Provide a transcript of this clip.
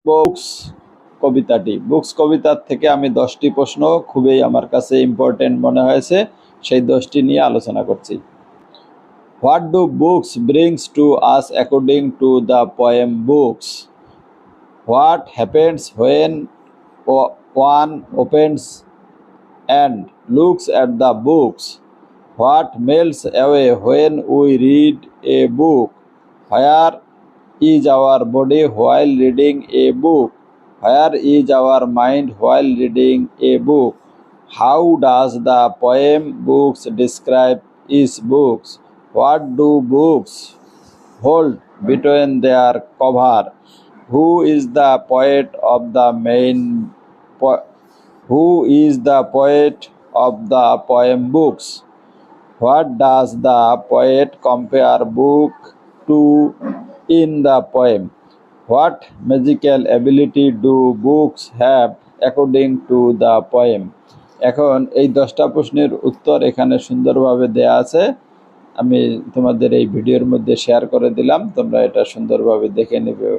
Books কবিতাটি। Books কবিতার থেকে আমি 10টি প্রশ্ন খুবই আমার কাছে ইম্পর্টেন্ট মনে হয়েছে, সেই 10টি নিয়ে আলোচনা করছি। What do books brings to us according to the poem books? What happens when one opens and looks at the books? What melts away when we read a book? Where is our body while reading a book? Where is our mind while reading a book? How does the poem books describe its books? What do books hold between their cover? Who is the poet of the main po- who is the poet of the poem books? What does the poet compare book to in the poem? What magical ability do books have according to the poem? এখন এই 10টা প্রশ্নের উত্তর এখানে সুন্দরভাবে দেয়া আছে। আমি তোমাদের এই ভিডিওর মধ্যে শেয়ার করে দিলাম, তোমরা এটা সুন্দরভাবে দেখে নেবে।